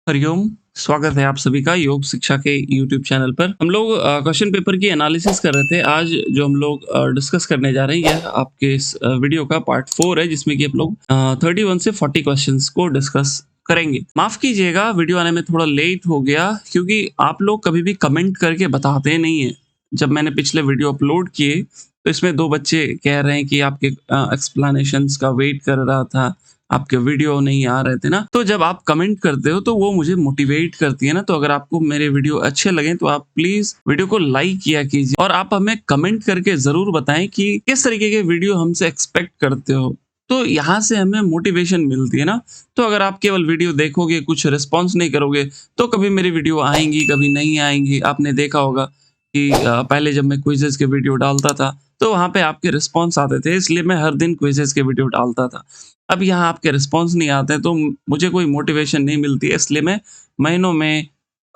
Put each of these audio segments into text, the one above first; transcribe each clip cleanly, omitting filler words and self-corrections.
हरिओम। स्वागत है आप सभी का योग शिक्षा के यूट्यूब चैनल पर। हम लोग क्वेश्चन पेपर की एनालिसिस कर रहे थे। आज जो हम लोग डिस्कस करने जा रहे हैं यह आपके इस वीडियो का पार्ट 4 है, जिसमें कि आप लोग 31 से 40 क्वेश्चंस को डिस्कस करेंगे। माफ कीजिएगा, वीडियो आने में थोड़ा लेट हो गया क्योंकि आप लोग कभी भी कमेंट करके बताते नहीं है। जब मैंने पिछले वीडियो अपलोड किए तो इसमें 2 बच्चे कह रहे हैं कि आपके एक्सप्लेनेशंस का वेट कर रहा था, आपके वीडियो नहीं आ रहे थे ना। तो जब आप कमेंट करते हो तो वो मुझे मोटिवेट करती है ना। तो अगर आपको मेरे वीडियो अच्छे लगे तो आप प्लीज वीडियो को लाइक किया कीजिए और आप हमें कमेंट करके जरूर बताएं कि किस तरीके के वीडियो हमसे एक्सपेक्ट करते हो। तो यहाँ से हमें मोटिवेशन मिलती है ना। तो अगर आप केवल वीडियो देखोगे, कुछ रिस्पॉन्स नहीं करोगे, तो कभी मेरी वीडियो आएंगी, कभी नहीं आएंगी। आपने देखा होगा कि पहले जब मैं क्विजेस के वीडियो डालता था तो वहां पे आपके रिस्पॉन्स आते थे, इसलिए मैं हर दिन क्विजेस के वीडियो डालता था। अब यहाँ आपके रिस्पॉन्स नहीं आते हैं तो मुझे कोई मोटिवेशन नहीं मिलती है, इसलिए मैं महीनों में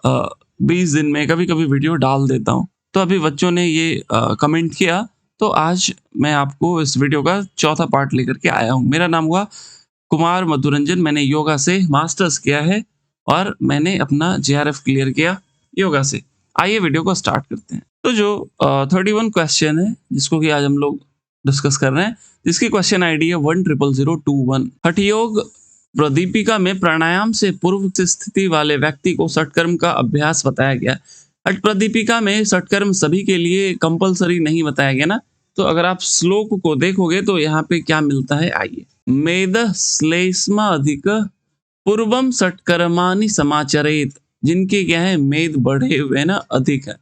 20 दिन में कभी-कभी वीडियो डाल देता हूँ। तो अभी बच्चों ने ये कमेंट किया, तो आज मैं आपको इस वीडियो का चौथा पार्ट लेकर के आया हूँ। मेरा नाम हुआ कुमार मधुरंजन, मैंने योगा से मास्टर्स किया है और मैंने अपना जेआरएफ क्लियर किया योगा से। आइए वीडियो को स्टार्ट करते हैं। तो जो 31 क्वेश्चन है जिसको कि आज हम लोग डिस्कस कर रहे हैं, जिसकी क्वेश्चन आईडी है 100021। हठ योग प्रदीपिका में प्राणायाम से पूर्व की स्थिति वाले व्यक्ति को षटकर्म का अभ्यास बताया गया। हठ प्रदीपिका में षटकर्म सभी के लिए कंपलसरी नहीं बताया गया ना। तो अगर आप श्लोक को देखोगे तो यहाँ पे क्या मिलता है, आइए। मेद श्लेष्मा अधिक पूर्वम षटकर्माणि समाचरेत। जिनके क्या है, मेद बढ़े हुए ना अधिक है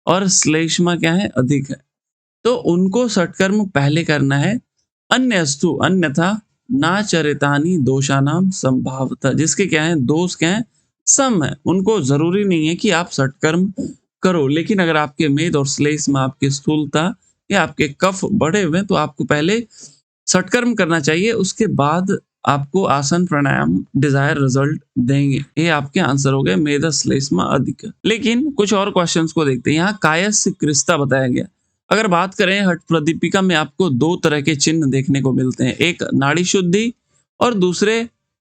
और श्लेष्मा क्या है, अधिक है, तो उनको षटकर्म पहले करना है। अन्यस्तु अन्यथा नाचरितानि दोषानाम संभावतः। जिसके क्या है, दोष क्या है, सम है, उनको जरूरी नहीं है कि आप षटकर्म करो। लेकिन अगर आपके मेद और श्लेष में आपकी स्थूलता या आपके कफ बढ़े हुए हैं तो आपको पहले षटकर्म करना चाहिए, उसके बाद आपको आसन प्राणायाम डिजायर रिजल्ट देंगे। ये आपके आंसर हो गए मेद श्लेष्मा अधिक। लेकिन कुछ और क्वेश्चंस को देखते हैं। यहाँ कायस्य क्रिस्ता बताया गया। अगर बात करें हठ प्रदीपिका में आपको 2 तरह के चिन्ह देखने को मिलते हैं, एक नाड़ी शुद्धि और दूसरे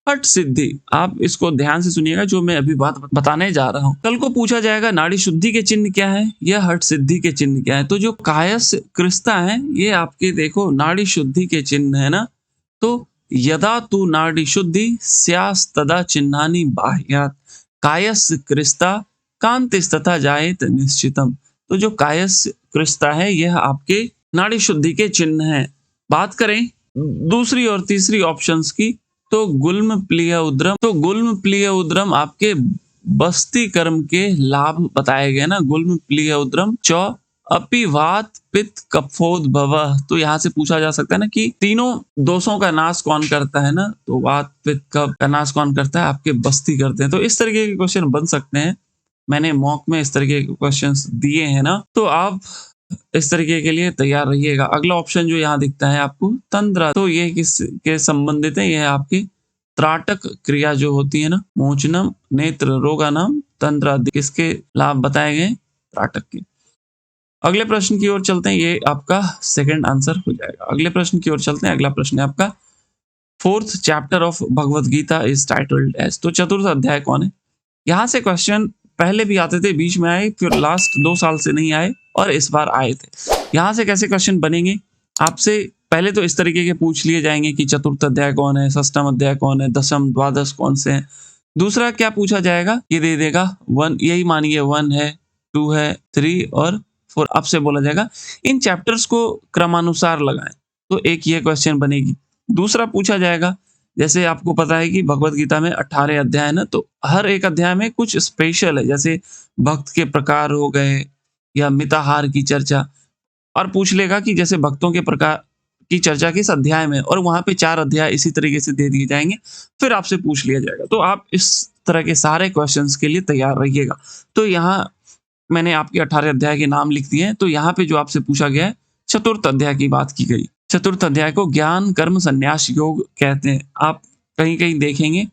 हठ सिद्धि। आप इसको ध्यान से सुनिएगा जो मैं अभी बात बताने जा रहा हूँ। कल को पूछा जाएगा नाड़ी शुद्धि के चिन्ह क्या है या हठ सिद्धि के चिन्ह क्या है। तो जो कायस्य क्रिस्ता है ये आपके देखो नाड़ी शुद्धि के चिन्ह है ना। तो यदा तु नाड़ी शुद्धि स्यास् तदा चिन्हानि बाह्यात् कायस्य क्रिस्ता कांतिस्तथा जायेत निश्चितम। तो जो कायस्य क्रिस्ता है यह आपके नाड़ी शुद्धि के चिन्ह है। बात करें दूसरी और तीसरी ऑप्शंस की, तो गुल्म प्लिय उद्रम, तो गुल्म प्लिय उद्रम आपके बस्ती कर्म के लाभ बताए गए ना। गुल्म प्लिय उद्रम चौ अपिवात पित्त कफोद्भव। तो यहाँ से पूछा जा सकता है ना कि तीनों दोषों का नाश कौन करता है ना। तो वात पित्त कफ का नाश कौन करता है, आपके बस्ती करते हैं। तो इस तरीके के क्वेश्चन बन सकते हैं। मैंने मॉक में इस तरीके के क्वेश्चंस दिए हैं ना, तो आप इस तरीके के लिए तैयार रहिएगा। अगला ऑप्शन जो यहाँ दिखता है आपको तंद्रा, तो ये किसके संबंधित है, यह आपकी त्राटक क्रिया जो होती है ना, मोचनम नेत्र रोगानाम तंद्रा, किसके लाभ बताए गए, त्राटक के। अगले प्रश्न की ओर चलते हैं, ये आपका सेकंड आंसर हो जाएगा। अगले प्रश्न की ओर चलते हैं। अगला प्रश्न है आपका 4th chapter of Bhagavad Gita is titled as. तो चतुर्थ अध्याय कौन है। यहाँ से क्वेश्चन पहले भी आते थे, बीच में आए, फिर लास्ट 2 साल से नहीं आए और इस बार आए थे। यहाँ से कैसे क्वेश्चन बनेंगे, आपसे पहले तो इस तरीके के पूछ लिए जाएंगे कि चतुर्थ अध्याय कौन है, षष्ठम अध्याय कौन है, दशम द्वादश कौन से हैं। दूसरा क्या पूछा जाएगा, ये दे देगा 1, यही मानिए 1 है, 2 है, 3 और 4। आपसे बोला जाएगा इन चैप्टर्स को क्रमानुसार लगाएं। तो एक ये क्वेश्चन बनेगी। दूसरा पूछा जाएगा, जैसे आपको पता है कि भगवत गीता में 18 अध्याय है ना, तो हर एक अध्याय में कुछ स्पेशल है, जैसे भक्त के प्रकार हो गए या मिताहार की चर्चा। और पूछ लेगा कि जैसे भक्तों के प्रकार की चर्चा किस अध्याय में, और वहां पे 4 अध्याय इसी तरीके से दे दिए जाएंगे, फिर आपसे पूछ लिया जाएगा। तो आप इस तरह के सारे क्वेश्चंस के लिए तैयार रहिएगा। तो यहाँ मैंने आपके 18 अध्याय के नाम लिख दिए हैं। तो यहाँ पे जो आपसे पूछा गया है, चतुर्थ अध्याय की बात की गई। चतुर्थ अध्याय को ज्ञान कर्म संन्यास योग कहते हैं। आप कहीं कहीं देखेंगे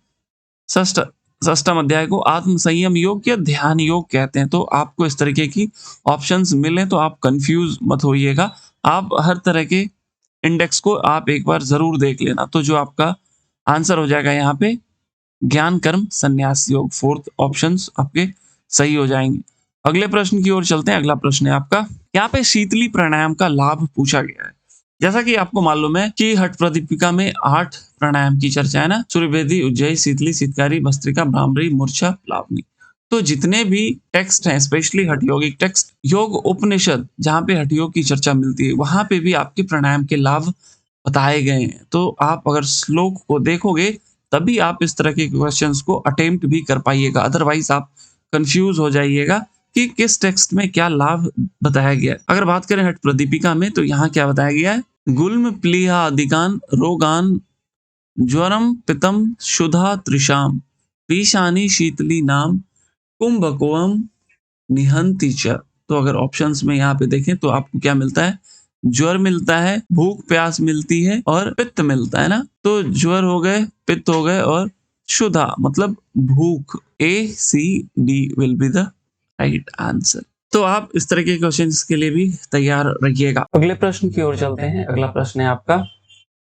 षष्ठम अध्याय को आत्म संयम योग या ध्यान योग कहते हैं। तो आपको इस तरीके की ऑप्शंस मिले तो आप कंफ्यूज मत होइएगा। आप हर तरह के इंडेक्स को आप एक बार जरूर देख लेना। तो जो आपका आंसर हो जाएगा यहाँ पे ज्ञान कर्म संन्यास योग। फोर्थ ऑप्शंस आपके सही हो जाएंगे। अगले प्रश्न की ओर चलते हैं। अगला प्रश्न है आपका, यहाँ पे शीतली प्राणायाम का लाभ पूछा गया है। जैसा कि आपको मालूम है कि हठ प्रदीपिका में 8 प्राणायाम की चर्चा है ना, सूर्यभेदी, उज्जयी, शीतली, शीतकारी, भस्त्रिका, भ्रामरी, मूर्छा, प्लावनी। तो जितने भी टेक्स्ट हैं, स्पेशली हठ योगिक टेक्स्ट, योग उपनिषद, जहाँ पे हठ योग की चर्चा मिलती है, वहां पे भी आपके प्राणायाम के लाभ बताए गए हैं। तो आप अगर श्लोक को देखोगे तभी आप इस तरह के क्वेश्चंस को अटेम्प्ट भी कर पाइएगा, अदरवाइज आप कंफ्यूज हो जाइएगा कि किस टेक्स्ट में क्या लाभ बताया गया है। अगर बात करें हठ प्रदीपिका में तो यहाँ क्या बताया गया है, गुल्म प्लीहा अधिकान रोगान ज्वरम पितम शुधा त्रिशाम पीशानी शीतली नाम कुंभकोम निहंती च। तो अगर ऑप्शंस में यहाँ पे देखें तो आपको क्या मिलता है, ज्वर मिलता है, भूख प्यास मिलती है और पित्त मिलता है ना। तो ज्वर हो गए, पित्त हो गए और शुदा मतलब भूख। ACD will be the right answer. तो आप इस तरह के क्वेश्चंस के लिए भी तैयार रहिएगा। अगले प्रश्न की ओर चलते हैं। अगला प्रश्न है आपका,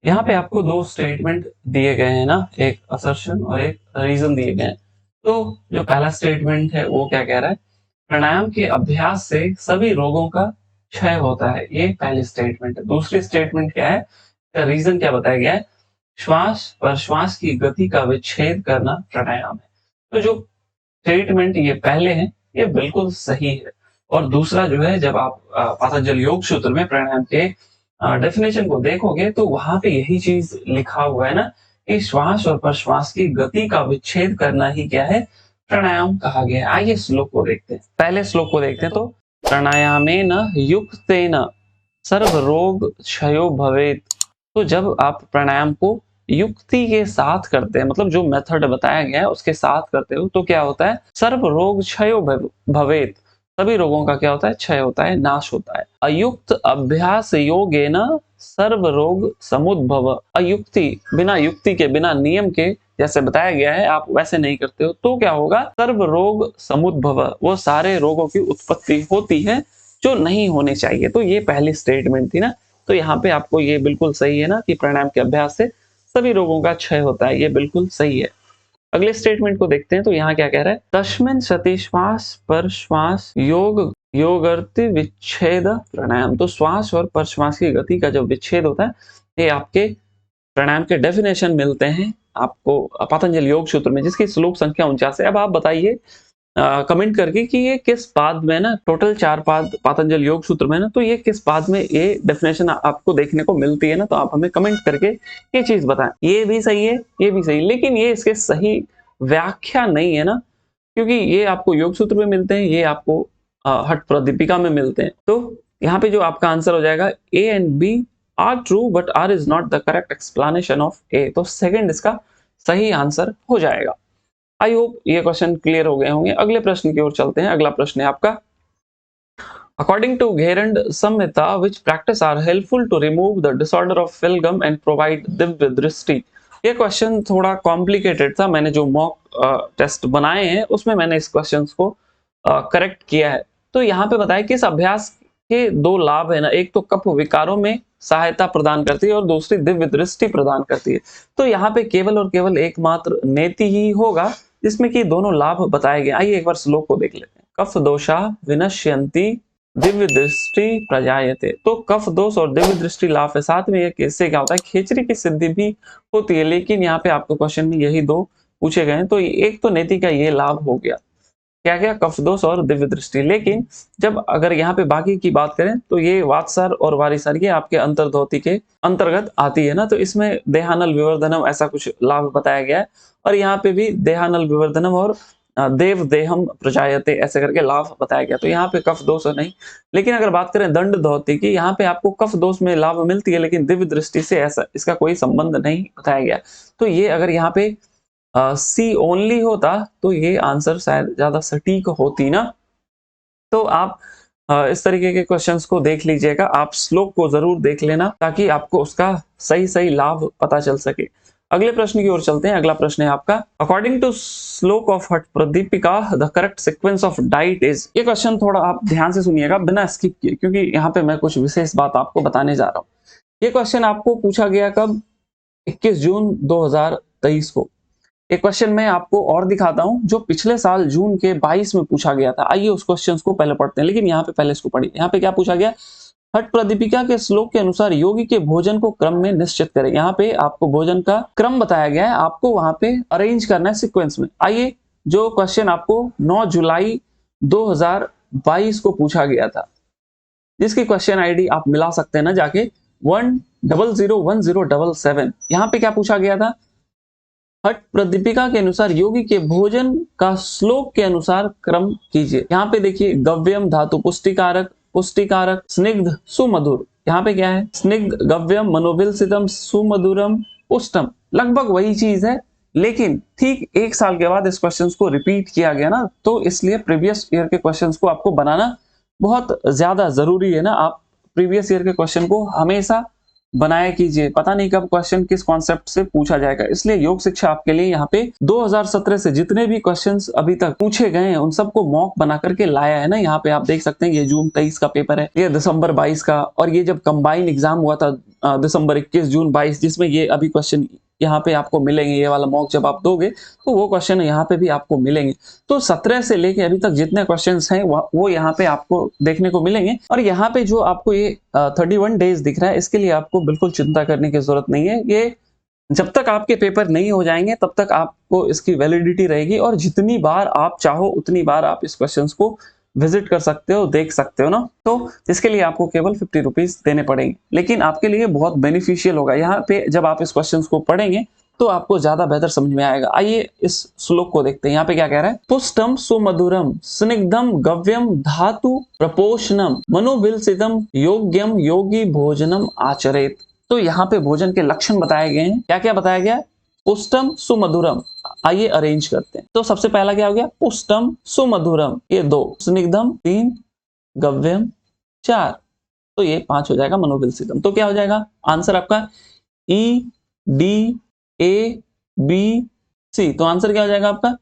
यहाँ पे आपको 2 स्टेटमेंट दिए गए हैं ना, एक असर्शन और एक रीजन दिए गए हैं। तो जो पहला स्टेटमेंट है वो क्या कह रहा है, प्राणायाम के अभ्यास से सभी रोगों का क्षय होता है। ये पहली स्टेटमेंट है। दूसरी स्टेटमेंट क्या है, रीजन क्या बताया गया है, श्वास प्रश्वास की गति का विच्छेद करना प्राणायाम है। तो जो स्टेटमेंट ये पहले हैं ये बिल्कुल सही है। और दूसरा जो है, जब आप पतंजलि योग सूत्र में प्राणायाम के डेफिनेशन को देखोगे तो वहां पे यही चीज लिखा हुआ है ना कि श्वास और प्रश्वास की गति का विच्छेद करना ही क्या है, प्राणायाम कहा गया है। आइए श्लोक को देखते हैं। पहले श्लोक को देखते हैं। तो प्राणायामेन युक्तेन सर्व रोग क्षयो भवेत। तो जब आप प्राणायाम को युक्ति के साथ करते हैं, मतलब जो मेथड बताया गया है उसके साथ करते हो, तो क्या होता है, सर्व रोग क्षयो भवेत। सभी रोगों का क्या होता है, क्षय होता है, नाश होता है। अयुक्त अभ्यास योगेन सर्व रोग समुद्भव। अयुक्ति, बिना युक्ति के, बिना नियम के, जैसे बताया गया है आप वैसे नहीं करते हो तो क्या होगा, सर्व रोग समुद्भव, वो सारे रोगों की उत्पत्ति होती है जो नहीं होने चाहिए। तो ये पहली स्टेटमेंट थी ना। तो यहाँ पे आपको ये बिल्कुल सही है ना कि प्राणायाम के अभ्यास से सभी रोगों का क्षय होता है, ये बिल्कुल सही है। अगले स्टेटमेंट को देखते हैं। तो यहाँ क्या कह रहा है, तस्मिन् सति श्वास प्रश्वास योग योगर्ति विच्छेद प्राणायाम। तो श्वास और प्रश्वास की गति का जो विच्छेद होता है, ये आपके प्राणायाम के डेफिनेशन मिलते हैं आपको पतंजलि योग सूत्र में, जिसकी श्लोक संख्या 49 है। अब आप बताइए कमेंट करके कि ये किस पाद में ना, टोटल 4 पाद पतंजलि योग सूत्र में ना, तो ये किस पाद में ये डेफिनेशन आपको देखने को मिलती है ना। तो आप हमें कमेंट करके ये चीज बताएं। ये भी सही है, ये भी सही, लेकिन ये इसके सही व्याख्या नहीं है ना, क्योंकि ये आपको योग सूत्र में मिलते हैं, ये आपको हठ प्रदीपिका में मिलते हैं। तो यहाँ पे जो आपका आंसर हो जाएगा, A and B are true but R is not the correct explanation of A। तो सेकंड इसका सही आंसर हो जाएगा। आई होप ये क्वेश्चन क्लियर हो गए होंगे। अगले प्रश्न की ओर चलते हैं। अगला प्रश्न है आपका, according to Gheranda Samhita which practice are helpful to remove the disorder of phlegm and provide दिव्य दृष्टि। ये क्वेश्चन थोड़ा कॉम्प्लिकेटेड था। मैंने जो मॉक टेस्ट बनाए हैं उसमें मैंने इस क्वेश्चन को करेक्ट किया है। तो यहाँ पे बताया कि इस अभ्यास के 2 लाभ है ना, एक तो कफ विकारों में सहायता प्रदान करती है और दूसरी दिव्य दृष्टि प्रदान करती है। तो यहाँ पे केवल और केवल एकमात्र नेति ही होगा जिसमें कि दोनों लाभ बताए गए। आइए एक बार श्लोक को देख लेते हैं। कफ दोषा विनश्यन्ति दिव्य दृष्टि प्रजायते। तो कफ दोष और दिव्य दृष्टि लाभ है, साथ में एक इससे क्या होता है, खेचरी की सिद्धि भी होती है। लेकिन यहाँ पे आपको क्वेश्चन में यही 2 पूछे गए हैं। तो एक तो नेति का ये लाभ हो गया, क्या क्या, कफ दोष और दिव्य दृष्टि। लेकिन जब अगर यहाँ पे बाकी की बात करें तो ये वात्सर और वारिसर ये आपके अंतर्धोती के अंतर्गत आती है ना। तो इसमें देहानल विवर्धनम ऐसा कुछ लाभ बताया गया है, और यहाँ पे भी देहानल विवर्धनम और देव देहम प्रजायते ऐसे करके लाभ बताया गया। तो यहाँ पे कफ दोष नहीं। लेकिन अगर बात करें दंड धोती की, यहाँ पे आपको कफ दोष में लाभ मिलती है, लेकिन दिव्य दृष्टि से ऐसा इसका कोई संबंध नहीं बताया गया। तो ये अगर यहाँ पे सी ओनली होता तो ये आंसर शायद ज्यादा सटीक होती ना। तो आप इस तरीके के क्वेश्चंस को देख लीजिएगा। आप श्लोक को जरूर देख लेना ताकि आपको उसका सही सही लाभ पता चल सके। अगले प्रश्न की ओर चलते हैं। अगला प्रश्न है आपका, अकॉर्डिंग टू श्लोक ऑफ हठ Pradipika the correct sequence of diet is. ये क्वेश्चन थोड़ा आप ध्यान से सुनिएगा बिना स्किप किए, क्योंकि यहाँ पे मैं कुछ विशेष बात आपको बताने जा रहा हूँ। ये क्वेश्चन आपको पूछा गया कब, 21 जून 2023 को। एक क्वेश्चन मैं आपको और दिखाता हूं जो पिछले साल जून के 22 में पूछा गया था। आइए उस क्वेश्चन को पहले पढ़ते हैं, लेकिन यहाँ पे पहले इसको पढ़िए। यहाँ पे क्या पूछा गया, हठ प्रदीपिका के श्लोक के अनुसार योगी के भोजन को क्रम में निश्चित करें। यहाँ पे आपको भोजन का क्रम बताया गया है, आपको वहां पे अरेंज करना है सीक्वेंस में। आइए, जो क्वेश्चन आपको 9 जुलाई 2022 को पूछा गया था, जिसकी क्वेश्चन आईडी आप मिला सकते हैं ना जाके 100107। यहाँ पे क्या पूछा गया था, हठ प्रदीपिका के अनुसार योगी के भोजन का श्लोक के अनुसार क्रम कीजिए। यहाँ पे देखिए, गव्यम धातु पुष्टिकारक, पुष्टिकारक स्निग्ध सुमधुर। यहाँ पे क्या है, स्निग्ध गव्यम मनोविलसितम सुमधुरम पुष्टम, लगभग वही चीज है, लेकिन ठीक एक साल के बाद इस क्वेश्चन को रिपीट किया गया ना, तो इसलिए प्रीवियस ईयर के क्वेश्चन को आपको बनाना बहुत ज्यादा जरूरी है ना। आप प्रीवियस ईयर के क्वेश्चन को हमेशा बनाया कीजिए, पता नहीं कब क्वेश्चन किस कॉन्सेप्ट से पूछा जाएगा। इसलिए योग शिक्षा आपके लिए यहाँ पे 2017 से जितने भी क्वेश्चंस अभी तक पूछे गए हैं उन सबको मॉक बना करके लाया है ना। यहाँ पे आप देख सकते हैं, ये जून 23 का पेपर है, ये दिसंबर 22 का, और ये जब कंबाइन एग्जाम हुआ था दिसंबर 21 जून 22, जिसमें ये अभी क्वेश्चन यहाँ पे आपको मिलेंगे। ये वाला मॉक जब आप दोगे तो वो क्वेश्चन यहाँ पे भी आपको मिलेंगे। तो 17 से लेके अभी तक जितने क्वेश्चंस हैं वो यहाँ पे आपको देखने को मिलेंगे। और यहाँ पे जो आपको ये 31 डेज दिख रहा है, इसके लिए आपको बिल्कुल चिंता करने की जरूरत नहीं है। ये जब तक आपके पेपर नहीं हो जाएंगे तब तक आपको इसकी वैलिडिटी रहेगी, और जितनी बार आप चाहो उतनी बार आप इस क्वेश्चन को विजिट कर सकते हो, देख सकते हो ना। तो इसके लिए आपको केवल 50 रुपीज देने पड़ेंगे, लेकिन आपके लिए बहुत बेनिफिशियल होगा। यहाँ पे जब आप इस क्वेश्चन को पढ़ेंगे तो आपको ज्यादा बेहतर समझ में आएगा। आइए इस श्लोक को देखते हैं। यहाँ पे क्या कह रहा है, पुष्टम सुमधुरम स्निग्धम गव्यम धातु प्रपोषणम मनोविलसितम योग्यम योगी भोजनम आचरेत। तो यहाँ पे भोजन के लक्षण बताए गए हैं। क्या क्या बताया गया, पुष्टम सुमधुरम। आइए अरेंज करते हैं। तो सबसे पहला क्या हो गया, पुष्टम सुमधुरम, ये 2, स्निग्धम 3, गव्यम 4, तो ये 5 हो जाएगा मनोविलसितम। तो क्या हो जाएगा आंसर आपका, ई डी ए बी सी। तो आंसर क्या हो जाएगा आपका,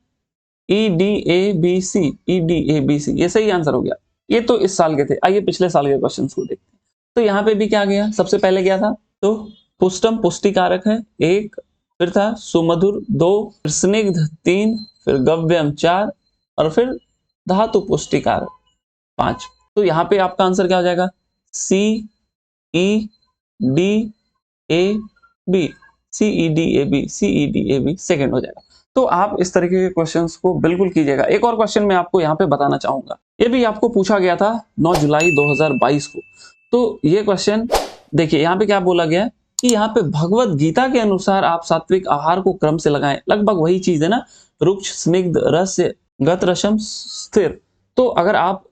E D A B C, E D A B C, ये सही आंसर हो गया। ये तो इस साल के थे। आइए पिछले साल के क्वेश्चन को देखते हैं। तो यहाँ पे भी क्या गया, सबसे पहले क्या था, तो पुष्टम पुष्टिकारक है 1, फिर था सुमधुर 2, फिर स्निग्ध 3, फिर गव्यम 4, और फिर धातु पुष्टिकारक 5। तो यहाँ पे आपका आंसर क्या हो जाएगा, C E D A B, C E D A B, C E D A B second हो जाएगा। तो आप इस तरीके के क्वेश्चंस को बिल्कुल कीजिएगा। एक और क्वेश्चन मैं आपको यहाँ पे बताना चाहूंगा, ये भी आपको पूछा गया था 9 जुलाई 2022 को। तो ये क्वेश्चन देखिए, यहाँ पे क्या बोला गया है कि यहाँ पे भगवत गीता के अनुसार आप सात्विक आहार को क्रम से लगाएं। लगभग वही चीज है ना, रुक्ष स्निग्ध रस्य गत रसम स्थिर। तो अगर आप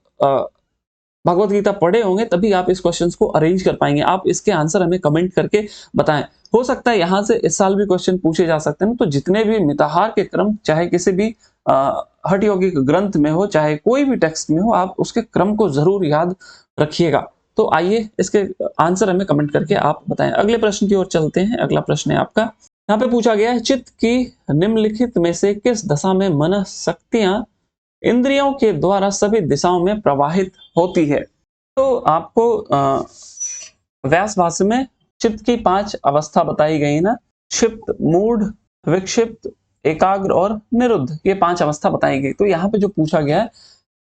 भगवत गीता पढ़े होंगे तभी आप इस क्वेश्चन को अरेंज कर पाएंगे। आप इसके आंसर हमें कमेंट करके बताएं। हो सकता है यहाँ से इस साल भी क्वेश्चन पूछे जा सकते हैं। तो जितने भी मिताहार के क्रम, चाहे किसी भी हठ यौगिक ग्रंथ में हो, चाहे कोई भी टेक्स्ट में हो, आप उसके क्रम को जरूर याद रखिएगा। तो आइए इसके आंसर हमें कमेंट करके आप बताएं। अगले प्रश्न की ओर चलते हैं। अगला प्रश्न है आपका, यहाँ पे पूछा गया है, चित्त की निम्नलिखित में से किस दशा में मन शक्तियां इंद्रियों के द्वारा सभी दिशाओं में प्रवाहित होती है। तो आपको व्यास भाष्य में चित्त की 5 अवस्था बताई गई ना, क्षिप्त, मूढ़, विक्षिप्त, एकाग्र और निरुद्ध, ये 5 अवस्था बताई गई। तो यहाँ पे जो पूछा गया है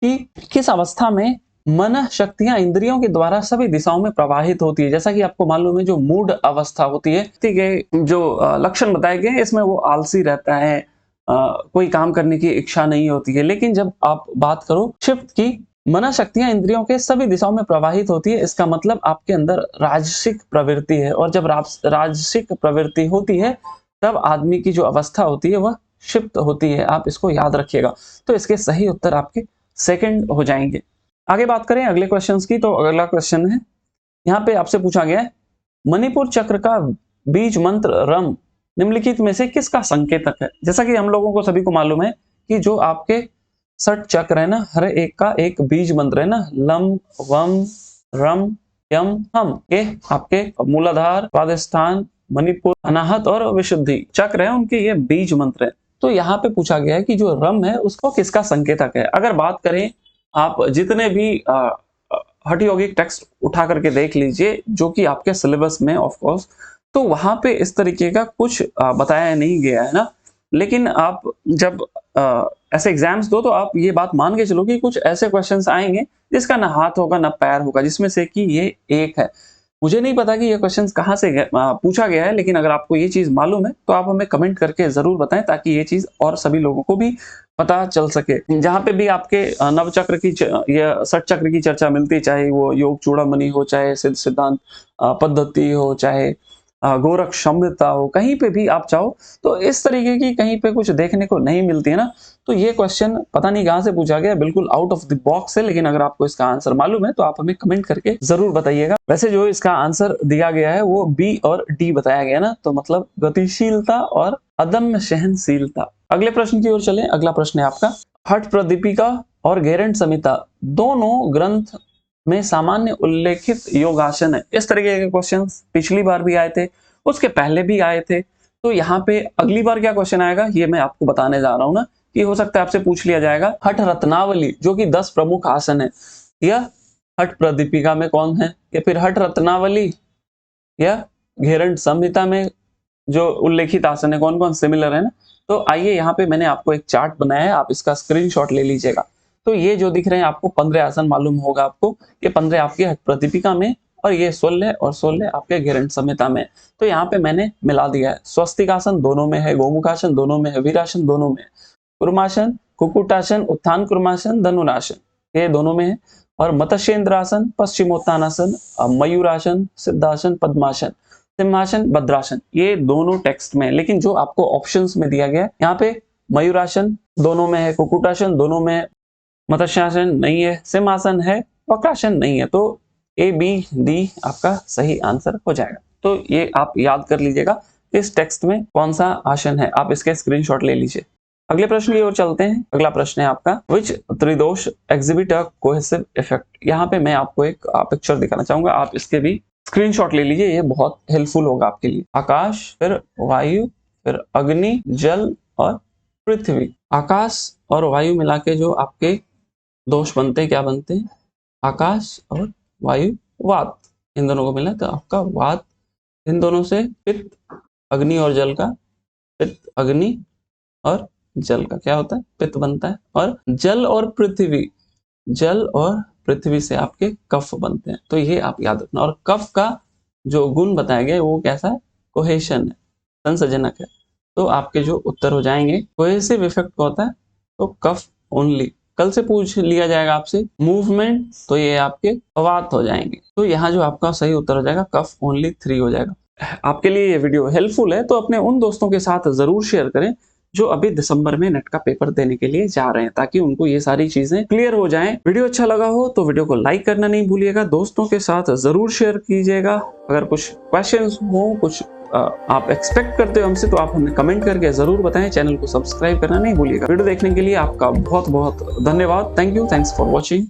कि किस अवस्था में मन शक्तियां इंद्रियों के द्वारा सभी दिशाओं में प्रवाहित होती है। जैसा कि आपको मालूम है, जो मूढ़ अवस्था होती है, ठीक है, जो लक्षण बताए गए इसमें वो आलसी रहता है, कोई काम करने की इच्छा नहीं होती है। लेकिन जब आप बात करो क्षिप्त की, मन शक्तियां इंद्रियों के सभी दिशाओं में प्रवाहित होती है, इसका मतलब आपके अंदर राजसिक प्रवृत्ति है। और जब राजसिक प्रवृत्ति होती है तब आदमी की जो अवस्था होती है वह क्षिप्त होती है। आप इसको याद रखिएगा। तो इसके सही उत्तर आपके सेकंड हो जाएंगे। आगे बात करें अगले क्वेश्चन की। तो अगला क्वेश्चन है, यहाँ पे आपसे पूछा गया है, मणिपुर चक्र का बीज मंत्र रम निम्नलिखित में से किसका संकेतक है। जैसा कि हम लोगों को सभी को मालूम है कि जो आपके 6 चक्र है ना, हर एक का एक बीज मंत्र है ना, लम वम रम यम हम, ये आपके मूलाधार, स्वादिष्ठान, मणिपुर, अनाहत और विशुद्धि चक्र है, उनके ये बीज मंत्र है। तो यहाँ पे पूछा गया है कि जो रम है उसको किसका संकेतक है। अगर बात करें, आप जितने भी हठ यौगिक टेक्स्ट उठा करके देख लीजिए जो कि आपके सिलेबस में ऑफ कोर्स, तो वहां पे इस तरीके का कुछ बताया नहीं गया है ना। लेकिन आप जब ऐसे एग्जाम्स दो तो आप ये बात मान के चलो कि कुछ ऐसे क्वेश्चंस आएंगे जिसका ना हाथ होगा ना पैर होगा, जिसमें से कि ये एक है। मुझे नहीं पता कि ये क्वेश्चंस कहाँ से पूछा गया है, लेकिन अगर आपको ये चीज मालूम है तो आप हमें कमेंट करके जरूर बताएं, ताकि ये चीज और सभी लोगों को भी पता चल सके। जहाँ पे भी आपके नवचक्र की या षट चक्र की चर्चा मिलती है, चाहे वो योग चूड़ामणि हो, चाहे सिद्ध सिद्धांत पद्धति हो, चाहे गोरख संहिता हो, कहीं पे भी आप चाहो तो इस तरीके की कहीं पे कुछ देखने को नहीं मिलती है ना। तो ये क्वेश्चन पता नहीं कहां से पूछा गया, बिल्कुल आउट ऑफ द बॉक्स है। लेकिन अगर आपको इसका आंसर मालूम है तो आप हमें कमेंट करके जरूर बताइएगा। वैसे जो इसका आंसर दिया गया है वो बी और डी बताया गया ना, तो मतलब गतिशीलता और अदम्य सहनशीलता। अगले प्रश्न की ओर चलें। अगला प्रश्न है आपका, हठ प्रदीपिका और गेरंट संहिता दोनों ग्रंथ में सामान्य उल्लेखित योगासन है। इस तरीके के क्वेश्चंस पिछली बार भी आए थे, उसके पहले भी आए थे। तो यहाँ पे अगली बार क्या क्वेश्चन आएगा ये मैं आपको बताने जा रहा हूँ ना, कि हो सकता है आपसे पूछ लिया जाएगा हठ रत्नावली जो कि 10 प्रमुख आसन है, या हठ प्रदीपिका में कौन है, या फिर हठ रत्नावली या घेरंट संहिता में जो उल्लेखित आसन है कौन कौन सिमिलर है ना। तो आइए यहाँ पे मैंने आपको एक चार्ट बनाया है, आप इसका स्क्रीनशॉट ले लीजिएगा। तो ये जो दिख रहे हैं आपको 15 आसन मालूम होगा आपको, ये 15 आपके हठ प्रदीपिका में और ये 16 और 16 आपके घेरंट संहिता में। तो यहाँ पे मैंने मिला दिया है। स्वस्तिक आसन दोनों में है, गोमुखासन दोनों में है, वीरासन दोनों में है, कुर्मासन, कुक्कुटासन, उत्थान कुर्मासन, धनुरासन ये दोनों में है, और मत्स्येंद्रासन, पश्चिमोत्तानासन, मयूरासन, सिद्धासन, पद्मासन, सिंहासन, भद्रासन ये दोनों टेक्स्ट में है। लेकिन जो आपको ऑप्शंस में दिया गया है यहाँ पे मयूरासन दोनों में है, कुक्कुटासन दोनों में है, मत्स्यासन नहीं है, सिंहासन है, वक्रासन नहीं है। तो ए बी डी आपका सही आंसर हो जाएगा। तो ये आप याद कर लीजिएगा इस टेक्स्ट में कौन सा आसन है, आप इसके स्क्रीनशॉट ले लीजिए। अगले प्रश्न की ओर चलते हैं। अगला प्रश्न है आपका, विच त्रिदोष एग्जिबिट अ कोहेसिव इफेक्ट। यहाँ पे मैं आपको एक पिक्चर दिखाना चाहूंगा, आप इसके भी स्क्रीनशॉट ले लीजिए, ये बहुत हेल्पफुल होगा आपके लिए। आकाश, फिर वायु, फिर अग्नि, जल और पृथ्वी। आकाश और वायु मिला के जो आपके दोष बनते हैं, क्या बनते हैं, आकाश और वायु वात, इन दोनों को मिला तो आपका वात। इन दोनों से पित्त, अग्नि और जल का, पित्त अग्नि और जल का क्या होता है, पित्त बनता है। और जल और पृथ्वी, जल और पृथ्वी से आपके कफ बनते हैं। तो ये आप याद रखना। और कफ का जो गुण बताया गया है वो कैसा है, कोहेशन है, संसर्जनक है। तो आपके जो उत्तर हो जाएंगे, कोहेसिव इफेक्ट क्या होता है, तो कफ ओनली। कल से पूछ लिया जाएगा आपसे मूवमेंट, तो ये आपके वात हो जाएंगे। तो यहाँ जो आपका सही उत्तर हो जाएगा कफ ओनली 3 हो जाएगा। आपके लिए ये वीडियो हेल्पफुल है तो अपने उन दोस्तों के साथ जरूर शेयर करें जो अभी दिसंबर में नेट का पेपर देने के लिए जा रहे हैं, ताकि उनको ये सारी चीजें क्लियर हो जाएं। वीडियो अच्छा लगा हो तो वीडियो को लाइक करना नहीं भूलिएगा, दोस्तों के साथ जरूर शेयर कीजिएगा। अगर कुछ क्वेश्चंस हो, कुछ आप एक्सपेक्ट करते हो हमसे, तो आप हमें कमेंट करके जरूर बताएं। चैनल को सब्सक्राइब करना नहीं भूलिएगा। वीडियो देखने के लिए आपका बहुत बहुत धन्यवाद। Thank you, thanks for watching.